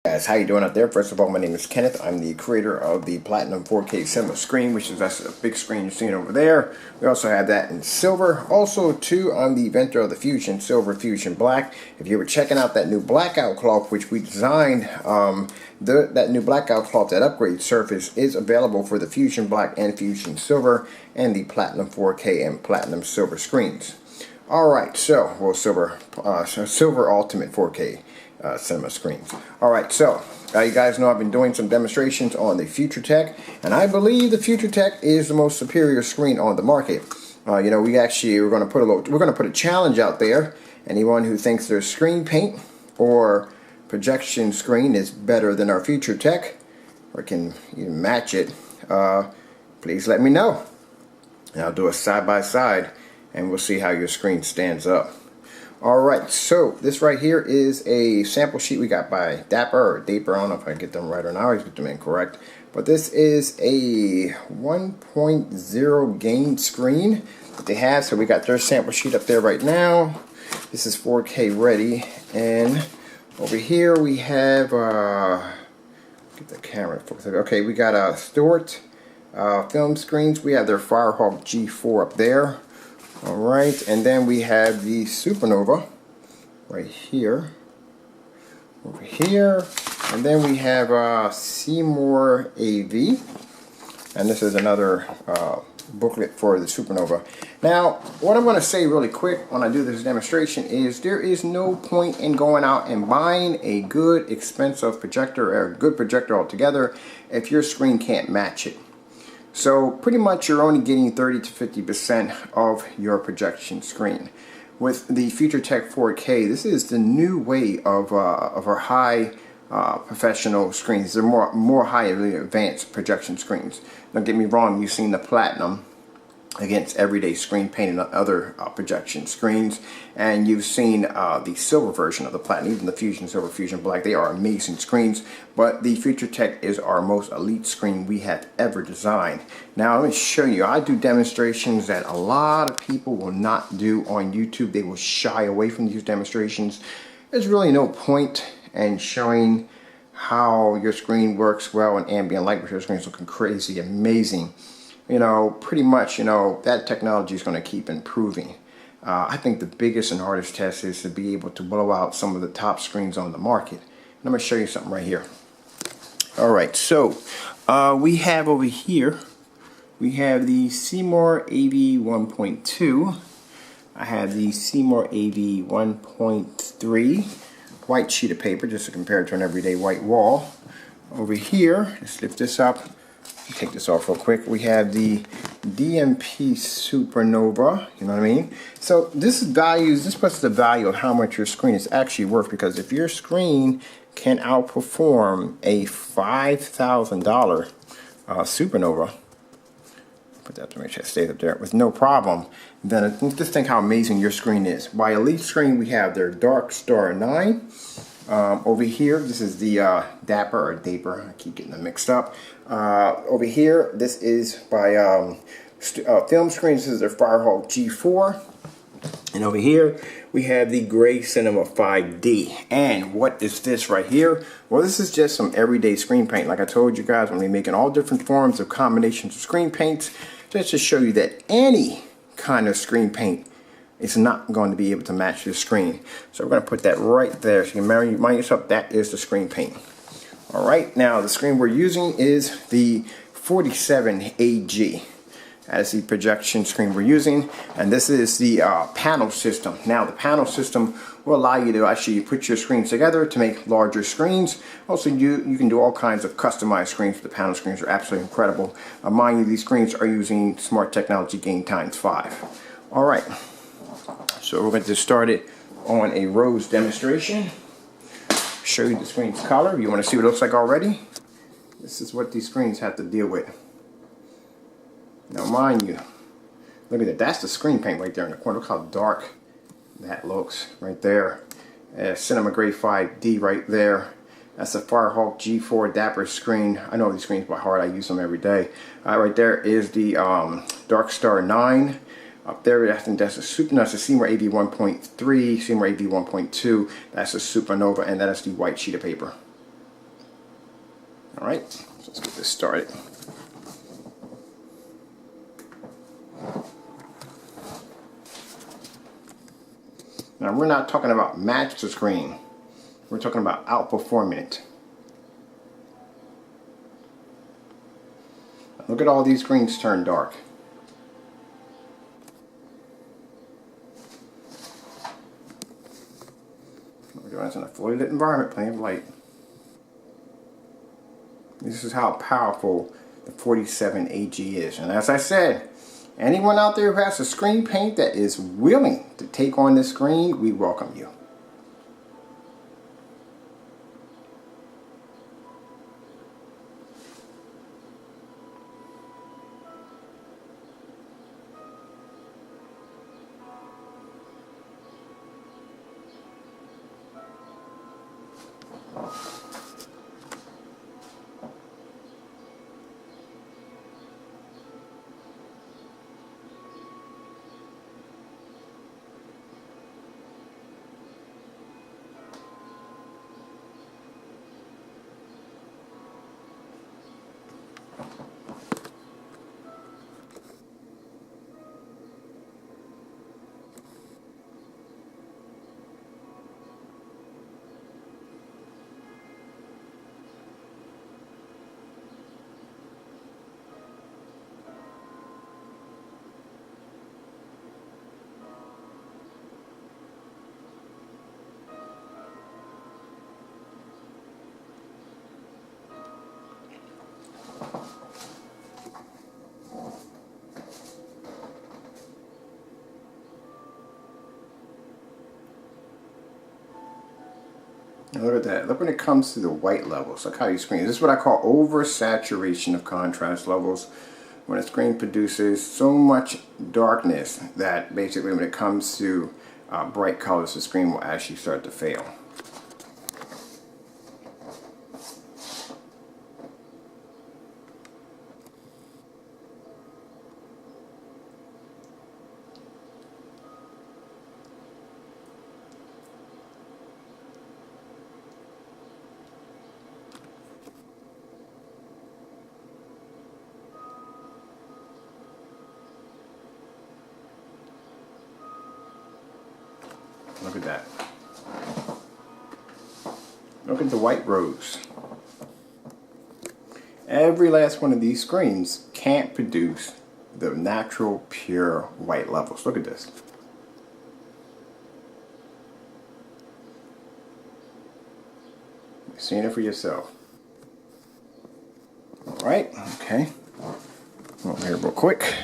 Guys, how you doing out there? First of all, my name is Kenneth. I'm the creator of the Platinum 4K Cinema screen, which is that's a big screen you're seeing over there. We also have that in silver. Also, too, I'm the inventor of the Fusion Silver, Fusion Black. If you were checking out that new blackout cloth, which we designed, that new blackout cloth, that upgrade surface, is available for the Fusion Black and Fusion Silver and the Platinum 4K and Platinum Silver screens. Alright, so, well, Silver Ultimate 4K cinema screens. Alright, so, you guys know I've been doing some demonstrations on the Future Tech, and I believe the Future Tech is the most superior screen on the market. We're going to put a challenge out there. Anyone who thinks their screen paint or projection screen is better than our Future Tech, or can even match it, please let me know. And I'll do a side-by-side, and we'll see how your screen stands up. Alright, so this right here is a sample sheet we got by Dapper or Daper. I don't know if I get them right or not. I always get them incorrect. But this is a 1.0 gain screen that they have. So we got their sample sheet up there right now. This is 4K ready. And over here we have, get the camera focused. Okay, we got Stuart film screens. We have their Firehawk G4 up there. Alright, and then we have the Supernova right here, over here, and then we have Seymour AV, and this is another booklet for the Supernova. Now, what I'm going to say really quick when I do this demonstration is there is no point in going out and buying a good expensive projector or a good projector altogether if your screen can't match it. So pretty much you're only getting 30 to 50% of your projection screen. With the Future Tech 4K, this is the new way of our high professional screens. They're more highly advanced projection screens. Don't get me wrong, you've seen the Platinum against everyday screen paint and other projection screens, and you've seen the silver version of the Platinum, even the Fusion Silver, Fusion Black. They are amazing screens, but the Future Tech is our most elite screen we have ever designed. Now let me show you. I do demonstrations that a lot of people will not do on YouTube. They will shy away from these demonstrations. There's really no point in showing how your screen works well in ambient light with your screen's looking crazy, amazing. Pretty much, that technology is going to keep improving. I think the biggest and hardest test is to be able to blow out some of the top screens on the market. And I'm going to show you something right here. Alright, so we have over here, we have the Seymour AV 1.2. I have the Seymour AV 1.3 white sheet of paper, just to compare it to an everyday white wall. Over here, let's lift this up. Take this off real quick. We have the DMP Supernova, you know what I mean? So this puts the value of how much your screen is actually worth, because if your screen can outperform a $5,000 Supernova, put that to make sure it stays up there with no problem, then just think how amazing your screen is. By Elite Screen, we have their Dark Star 9. Over here, this is the Dapper or Daper. I keep getting them mixed up. Over here, this is by Film Screens. This is their Firehawk G4. And over here, we have the Gray Cinema 5D. And what is this right here? Well, this is just some everyday screen paint. Like I told you guys, I'm going to be making all different forms of combinations of screen paints, just to show you that any kind of screen paint it's not going to be able to match the screen. So we're going to put that right there. So you can remind yourself that is the screen paint. Alright, now the screen we're using is the 47AG. That is the projection screen we're using. And this is the panel system. Now the panel system will allow you to actually put your screens together to make larger screens. Also, you can do all kinds of customized screens. The panel screens are absolutely incredible. Mind you, these screens are using smart technology gain ×5. Alright. So we're going to get started on a rose demonstration. Show you the screen's color. You want to see what it looks like already? This is what these screens have to deal with. Now mind you, look at that. That's the screen paint right there in the corner. Look how dark that looks right there. Cinema Gray 5D right there. That's a Firehawk G4 Dapper screen. I know these screens by heart. I use them every day. Right there is the Dark Star 9. Up there, I think that's a Seymour AV 1.3, Seymour AV 1.2. That's a Supernova, and that is the white sheet of paper. All right, so let's get this started. Now we're not talking about match the screen. We're talking about outperforming it. Look at all these screens turn dark. We're doing this in a fully lit environment, plenty of light. This is how powerful the 47 AG is. And as I said, anyone out there who has a screen paint that is willing to take on this screen, we welcome you. And look at that. Look when it comes to the white levels. Look how you screen. This is what I call oversaturation of contrast levels. When a screen produces so much darkness that basically when it comes to bright colors, the screen will actually start to fail. Look at that. Look at the white rose. Every last one of these screens can't produce the natural pure white levels. Look at this. You're seeing it for yourself. Alright, okay. Over here real quick.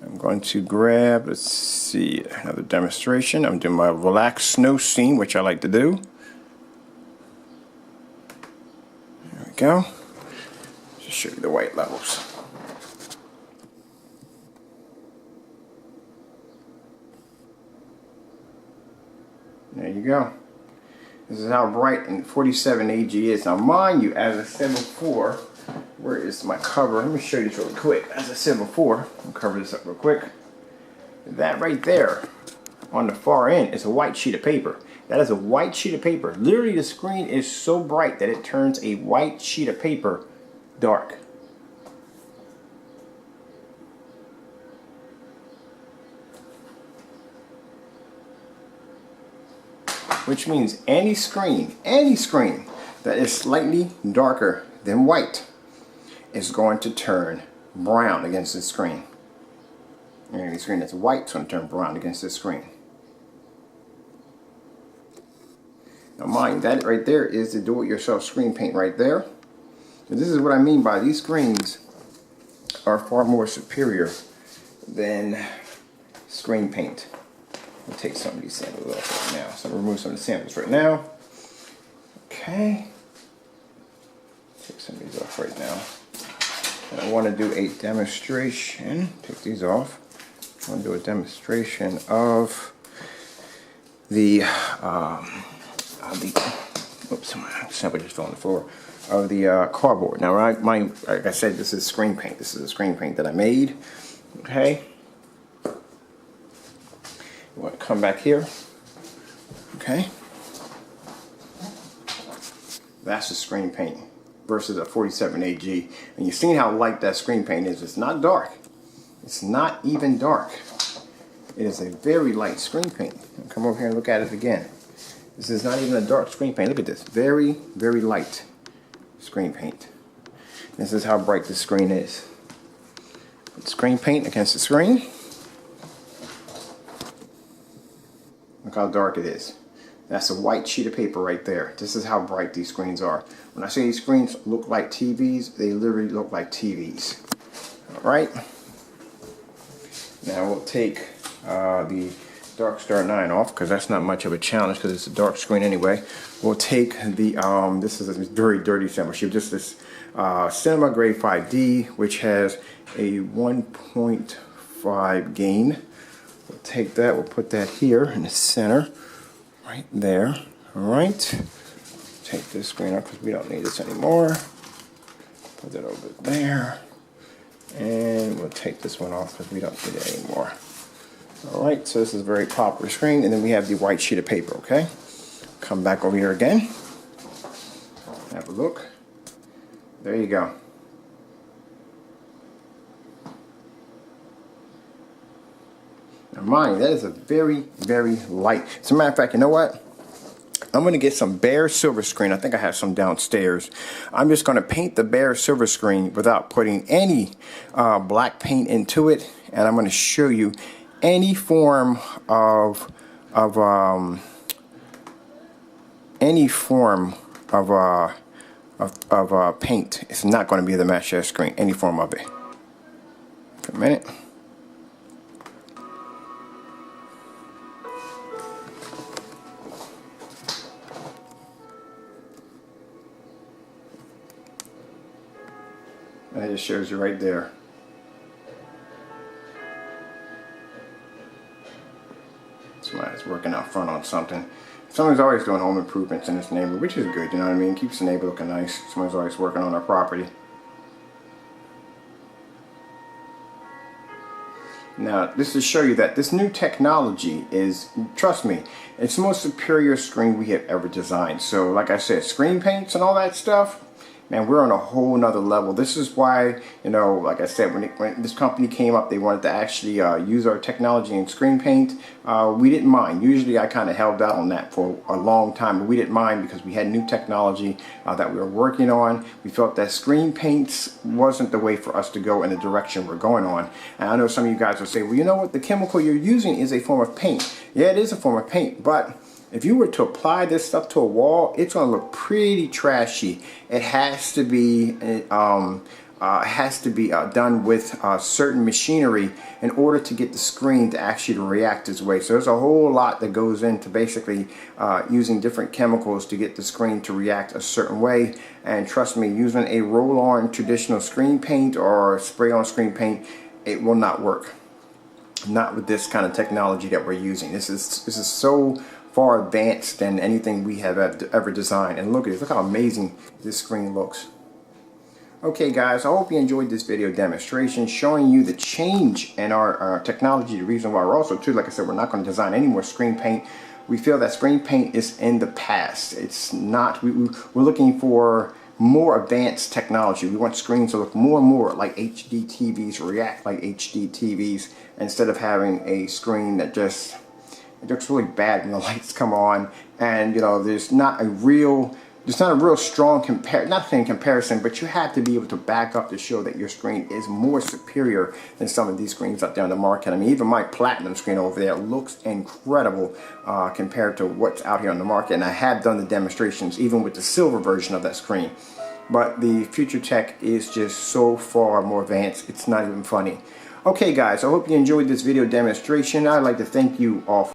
I'm going to grab, let's see, another demonstration. I'm doing my relaxed snow scene, which I like to do. There we go. Just show you the white levels. There you go. This is how bright and 47 AG is. Now mind you, as I said before, where is my cover? Let me show you this really quick. As I said before, I'll cover this up real quick. That right there on the far end is a white sheet of paper. That is a white sheet of paper. Literally the screen is so bright that it turns a white sheet of paper dark. Which means any screen that is slightly darker than white is going to turn brown against this screen. And any screen that's white is going to turn brown against this screen. Now mind, that right there is the do-it-yourself screen paint right there. And this is what I mean by these screens are far more superior than screen paint. I'll take some of these samples off right now. So I'll remove some of the samples right now. Okay. Take some of these off right now. And I want to do a demonstration. Take these off. I want to do a demonstration of the oops, my sample just fell on the floor. Of the cardboard. Now, like I said, this is screen paint. This is a screen paint that I made. Okay. You want to come back here. Okay. That's the screen paint. versus a 47 AG. And you've seen how light that screen paint is. It's not dark. It's not even dark. It is a very light screen paint. Come over here and look at it again. This is not even a dark screen paint. Look at this. Very, very light screen paint. This is how bright the screen is. Put screen paint against the screen. Look how dark it is. That's a white sheet of paper right there. This is how bright these screens are. When I say these screens look like TVs, they literally look like TVs. Alright. Now we'll take the Dark Star 9 off, because that's not much of a challenge because it's a dark screen anyway. We'll take the, this is a very dirty sample sheet, just this Cinema Grade 5D, which has a 1.5 gain. We'll take that, we'll put that here in the center, right there. Alright, take this screen off because we don't need this anymore. Put that over there. And we'll take this one off because we don't need it anymore. Alright, so this is a very popular screen, and then we have the white sheet of paper, okay? Come back over here again. Have a look. There you go. Now mind, that is a very, very light. As a matter of fact, you know what? I'm going to get some bare silver screen. I think I have some downstairs. I'm just going to paint the bare silver screen without putting any black paint into it, and I'm going to show you any form of paint. It's not going to be the match that screen. Any form of it. A minute. That just shows you right there. Somebody's working out front on something. Someone's always doing home improvements in this neighborhood, which is good, you know what I mean? Keeps the neighborhood looking nice. Someone's always working on their property. Now, this to show you that this new technology is, trust me, it's the most superior screen we have ever designed. So, like I said, screen paints and all that stuff, man, we're on a whole nother level. This is why, you know, like I said, when this company came up, they wanted to actually use our technology in screen paint. We didn't mind. Usually I kind of held out on that for a long time, but we didn't mind because we had new technology that we were working on. We felt that screen paints wasn't the way for us to go in the direction we're going on. And I know some of you guys will say, well, you know what, the chemical you're using is a form of paint. Yeah, it is a form of paint, but if you were to apply this stuff to a wall, it's going to look pretty trashy. It has to be done with certain machinery in order to get the screen to actually react this way. So there's a whole lot that goes into basically using different chemicals to get the screen to react a certain way. And trust me, using a roll-on traditional screen paint or spray-on screen paint, it will not work. Not with this kind of technology that we're using. This is so far advanced than anything we have ever designed. And look at this, look how amazing this screen looks. Okay guys, I hope you enjoyed this video demonstration showing you the change in our technology. The reason why we're also too, like I said, we're not going to design any more screen paint. We feel that screen paint is in the past. It's not, we're looking for more advanced technology. We want screens to look more and more like HD TVs, react like HD TVs, instead of having a screen that just, it looks really bad when the lights come on, and you know, there's not a real strong comparison, but you have to be able to back up to show that your screen is more superior than some of these screens out there on the market. I mean, even my platinum screen over there looks incredible compared to what's out here on the market, and I have done the demonstrations even with the silver version of that screen. But the future tech is just so far more advanced, it's not even funny. Okay guys, I hope you enjoyed this video demonstration. I'd like to thank you all